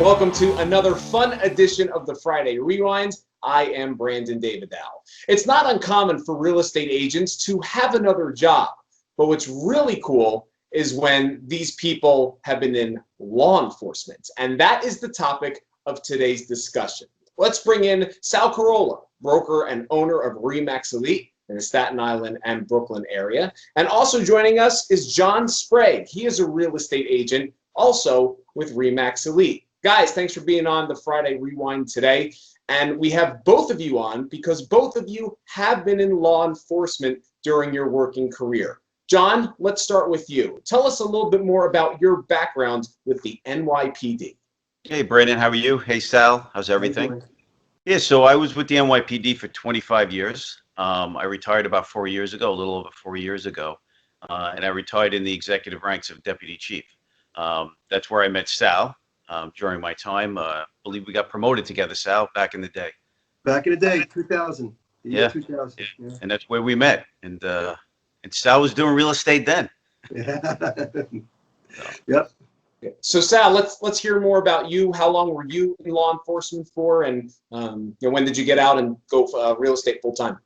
Welcome to another fun edition of the Friday Rewind. I am Brandon Davidow. It's not uncommon for real estate agents to have another job, but what's really cool is when these people have been in law enforcement, and that is the topic of today's discussion. Let's bring in Sal Carola, broker and owner of RE/MAX Elite in the Staten Island and Brooklyn area. And also joining us is John Sprague. He is a real estate agent, also with RE/MAX Elite. Guys, thanks for being on the Friday Rewind today. And we have both of you on because both of you have been in law enforcement during your working career. John, let's start with you. Tell us a little bit more about your background with the NYPD. Hey, Brandon, how are you? Hey, Sal, how's everything? Yeah, so I was with the NYPD for 25 years. I retired about 4 years ago, a little over 4 years ago, and I retired in the executive ranks of deputy chief. That's where I met Sal during my time. I believe we got promoted together, Sal, back in the day. Back in the day, 2000. Yeah. 2000. Yeah. And that's where we met. And Sal was doing real estate then. Yeah. Yep. So Sal, let's hear more about you. How long were you in law enforcement for, and when did you get out and go for, real estate full time?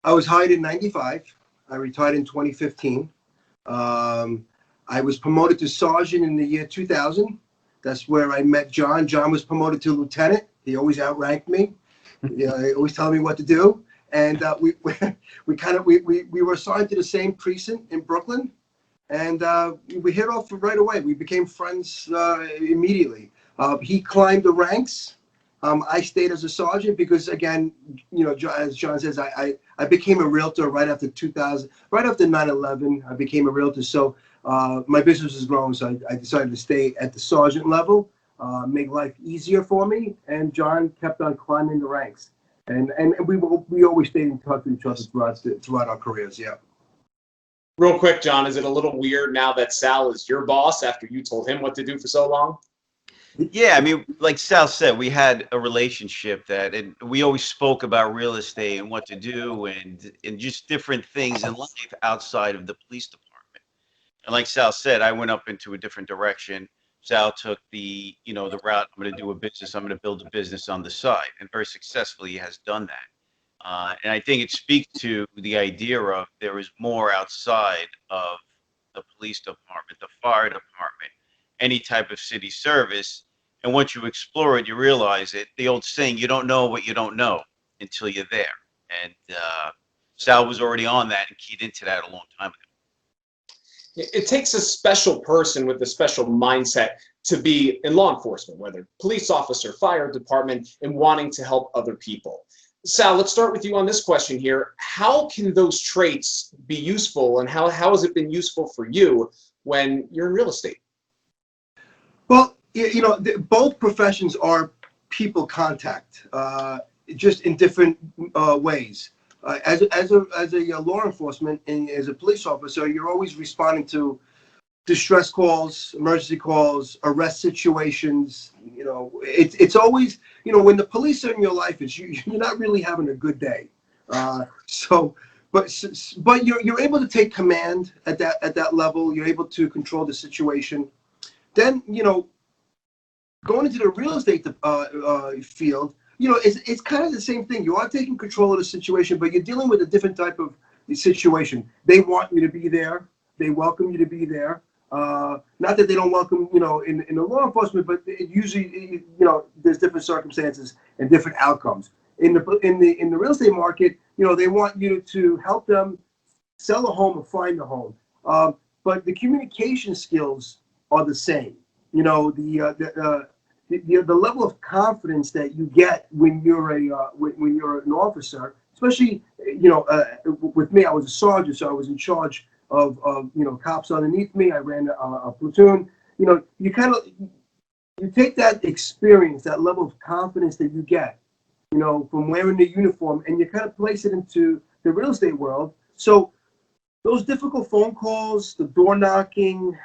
I was hired in 95. I retired in 2015. I was promoted to sergeant in the year 2000. That's where I met John. John was promoted to lieutenant. He always outranked me. He always telling me what to do. And we were assigned to the same precinct in Brooklyn, and we hit off right away. We became friends immediately. He climbed the ranks. I stayed as a sergeant because, again, as John says, I became a realtor right after 2000, right after 9/11. I became a realtor. So my business was growing, so I decided to stay at the sergeant level, make life easier for me. And John kept on climbing the ranks, and we always stayed in touch with each other throughout our careers. Yeah. Real quick, John, is it a little weird now that Sal is your boss after you told him what to do for so long? Yeah, I mean, like Sal said, we had a relationship and we always spoke about real estate and what to do and just different things in life outside of the police department. And like Sal said, I went up into a different direction. Sal took the route, I'm going to do a business, I'm going to build a business on the side, and very successfully he has done that. And I think it speaks to the idea of there is more outside of the police department, the fire department, any type of city service. And once you explore it, you realize it. The old saying, you don't know what you don't know until you're there. And Sal was already on that and keyed into that a long time ago. It takes a special person with a special mindset to be in law enforcement, whether police officer, fire department, and wanting to help other people. Sal, let's start with you on this question here. How can those traits be useful, and how has it been useful for you when you're in real estate? Well, both professions are people contact, just in different ways. As a law enforcement and as a police officer, you're always responding to distress calls, emergency calls, arrest situations. It's always, when the police are in your life, you're not really having a good day. But you're able to take command at that level. You're able to control the situation. Then, going into the real estate field, it's kind of the same thing. You are taking control of the situation, but you're dealing with a different type of situation. They want you to be there. They welcome you to be there. Not that they don't welcome, in the law enforcement, but it usually, there's different circumstances and different outcomes. In the real estate market, they want you to help them sell a home or find a home. But the communication skills are the same. The level of confidence that you get when you're an officer, especially with me, I was a sergeant, so I was in charge of cops underneath me. I ran a platoon. You take that experience, that level of confidence that you get, from wearing the uniform, and you kind of place it into the real estate world. So those difficult phone calls, the door knocking,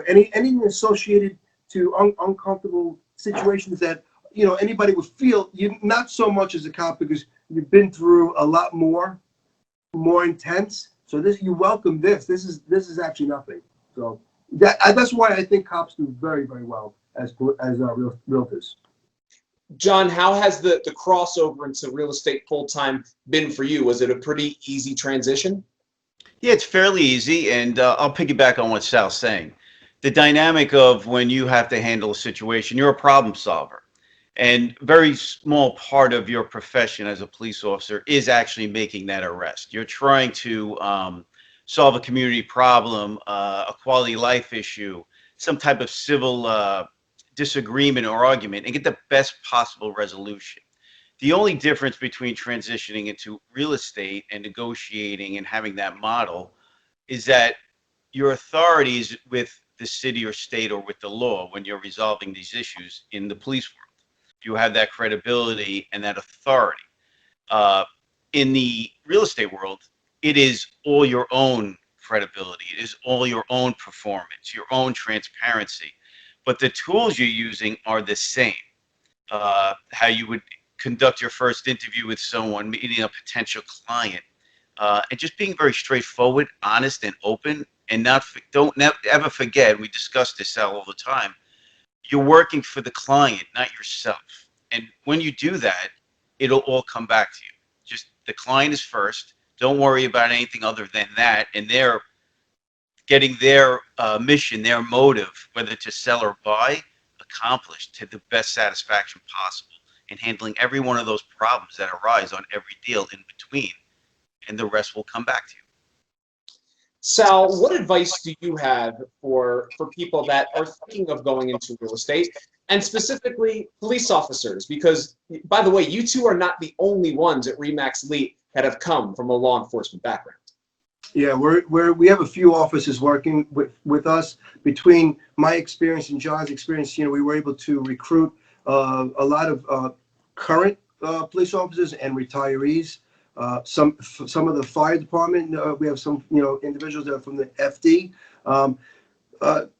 anything associated to uncomfortable situations that anybody would feel, you not so much as a cop because you've been through a lot more intense. So you welcome this. This is actually nothing. So that's why I think cops do very, very well as realtors. John, how has the crossover into real estate full-time been for you? Was it a pretty easy transition? Yeah, it's fairly easy, and I'll piggyback on what Sal's saying. The dynamic of when you have to handle a situation, you're a problem solver. And very small part of your profession as a police officer is actually making that arrest. You're trying to solve a community problem, a quality of life issue, some type of civil disagreement or argument, and get the best possible resolution. The only difference between transitioning into real estate and negotiating and having that model is that your authority is with the city or state or with the law when you're resolving these issues in the police world. You have that credibility and that authority. Uh, in the real estate world, it is all your own credibility. It is all your own performance, your own transparency. But the tools you're using are the same. How you would conduct your first interview with someone, meeting a potential client, and just being very straightforward, honest, and open. And don't ever forget, we discuss this all the time, you're working for the client, not yourself. And when you do that, it'll all come back to you. Just the client is first. Don't worry about anything other than that. And they're getting their mission, their motive, whether to sell or buy, accomplished to the best satisfaction possible, and handling every one of those problems that arise on every deal in between. And the rest will come back to you. Sal, what advice do you have for people that are thinking of going into real estate, and specifically police officers? Because, by the way, you two are not the only ones at RE/MAX Elite that have come from a law enforcement background. Yeah, we have a few officers working with us. Between my experience and John's experience, we were able to recruit a lot of current police officers and retirees. Some of the fire department, we have some individuals that are from the FD.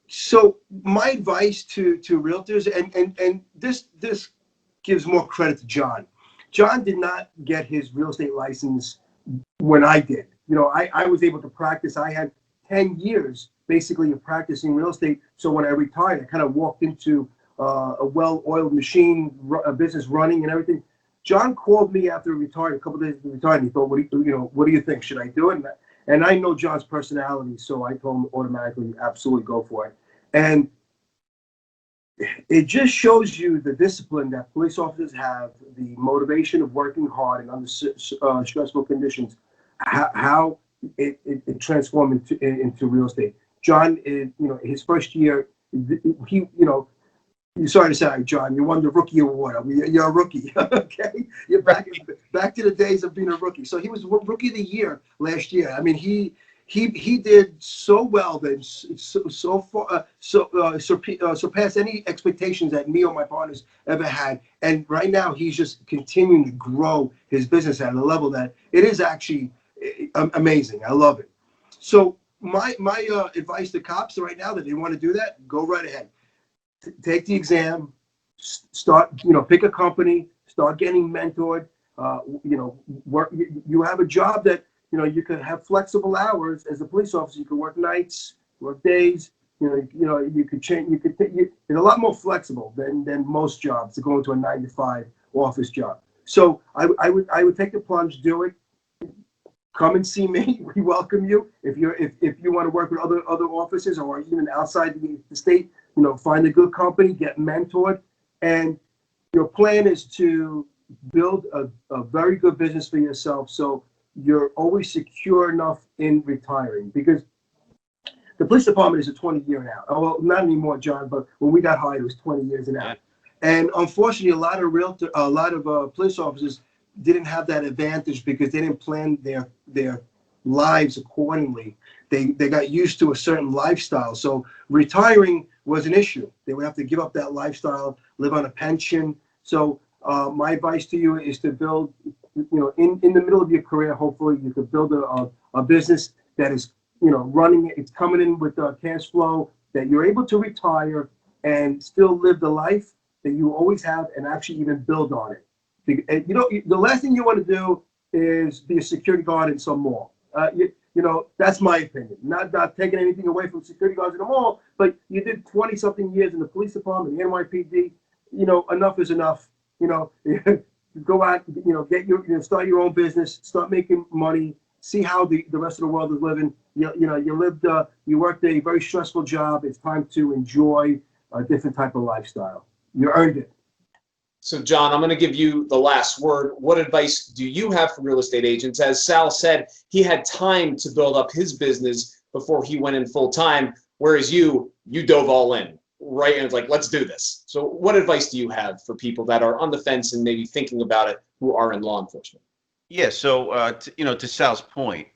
So my advice to realtors, and this gives more credit to John. John did not get his real estate license when I did. I was able to practice. I had 10 years basically of practicing real estate. So when I retired, I kind of walked into a well-oiled machine, a business running and everything. John called me after he retired, a couple of days after he retired, and he thought, what do you think? Should I do it? And I know John's personality, so I told him automatically, absolutely go for it. And it just shows you the discipline that police officers have, the motivation of working hard and under stressful conditions, how it transformed into real estate. John, his first year, sorry to say, John, you won the rookie award. I mean, you're a rookie, okay? You're back to the days of being a rookie. So he was rookie of the year last year. I mean, he did so well that surpassed any expectations that me or my partners ever had. And right now, he's just continuing to grow his business at a level that it is actually amazing. I love it. So my advice to cops right now that they want to do that, go right ahead. Take the exam, start, pick a company, start getting mentored, work. You have a job that, you could have flexible hours as a police officer. You could work nights, work days, you could change, it's a lot more flexible than most jobs to go into a 9-to-5 office job. So I would take the plunge, do it. Come and see me. We welcome you. If you want to work with other officers or even outside the state, find a good company, get mentored, and your plan is to build a very good business for yourself, so you're always secure enough in retiring. Because the police department is a 20-year now. Oh, well, not anymore, John, but when we got hired, it was 20 years and out. And unfortunately, a lot of police officers didn't have that advantage because they didn't plan their lives accordingly. They got used to a certain lifestyle. So retiring was an issue. They would have to give up that lifestyle, live on a pension. So my advice to you is to build, in the middle of your career, hopefully you could build a business that is, running, it's coming in with cash flow, that you're able to retire and still live the life that you always have and actually even build on it. The last thing you want to do is be a security guard in some mall. that's my opinion. Not taking anything away from security guards in the mall, but you did 20-something years in the police department, the NYPD. Enough is enough. Go out, start your own business, start making money, see how the rest of the world is living. You worked a very stressful job. It's time to enjoy a different type of lifestyle. You earned it. So, John, I'm going to give you the last word. What advice do you have for real estate agents? As Sal said, he had time to build up his business before he went in full time, whereas you dove all in, right? And it's like, let's do this. So what advice do you have for people that are on the fence and maybe thinking about it who are in law enforcement? Yeah, so to Sal's point,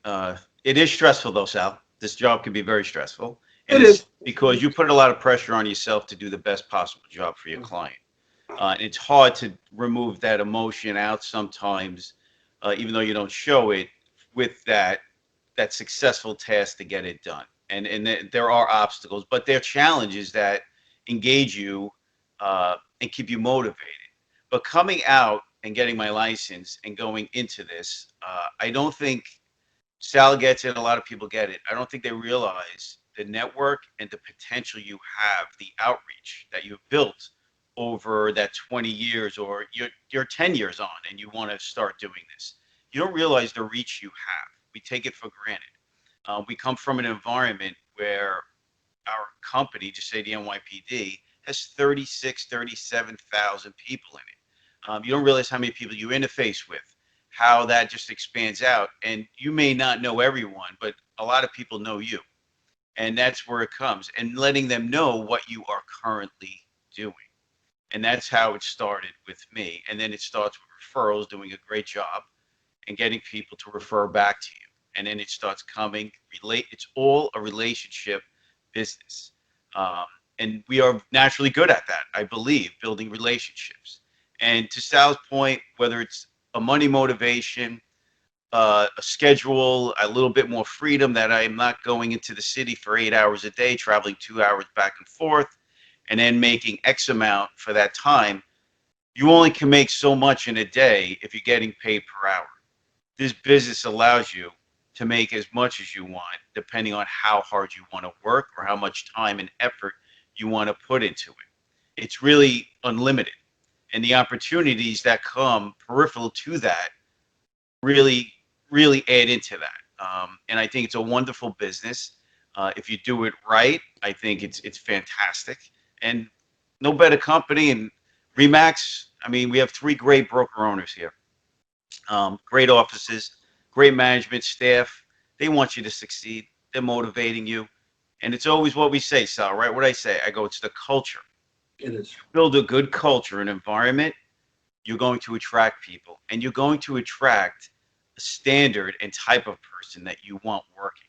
it is stressful though, Sal. This job can be very stressful, and It is. because you put a lot of pressure on yourself to do the best possible job for your client. And it's hard to remove that emotion out sometimes, even though you don't show it, with that successful task to get it done. And there are obstacles, but there are challenges that engage you and keep you motivated. But coming out and getting my license and going into this, I don't think Sal gets it. A lot of people get it. I don't think they realize the network and the potential you have, the outreach that you've built over that 20 years, or you're 10 years on and you want to start doing this. You don't realize the reach you have. We take it for granted. We come from an environment where our company, just say the NYPD, has 37,000 people in it. You don't realize how many people you interface with, how that just expands out. And you may not know everyone, but a lot of people know you. And that's where it comes. And letting them know what you are currently doing. And that's how it started with me. And then it starts with referrals, doing a great job, and getting people to refer back to you. And then it starts coming. It's all a relationship business. And we are naturally good at that, I believe, building relationships. And to Sal's point, whether it's a money motivation, a schedule, a little bit more freedom, that I'm not going into the city for 8 hours a day, traveling 2 hours back and forth, and then making X amount for that time, you only can make so much in a day if you're getting paid per hour. This business allows you to make as much as you want, depending on how hard you want to work or how much time and effort you want to put into it. It's really unlimited. And the opportunities that come peripheral to that really, really add into that. And I think it's a wonderful business. If you do it right, I think it's fantastic. And no better company. And Remax, I mean, we have 3 great broker owners here. Great offices, great management staff. They want you to succeed. They're motivating you. And it's always what we say, Sal, right? What I say, I go, it's the culture. It is. Build a good culture and environment, you're going to attract people. And you're going to attract a standard and type of person that you want working.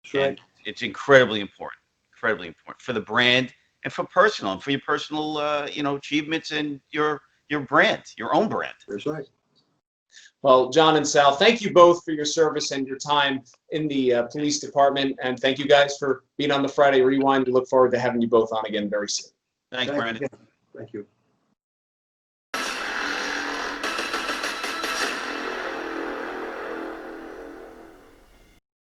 Sure. And it's incredibly important for the brand and for your personal, achievements and your brand, your own brand. That's right. Well, John and Sal, thank you both for your service and your time in the police department. And thank you guys for being on the Friday Rewind. We look forward to having you both on again very soon. Thanks, Brandon. Thank you.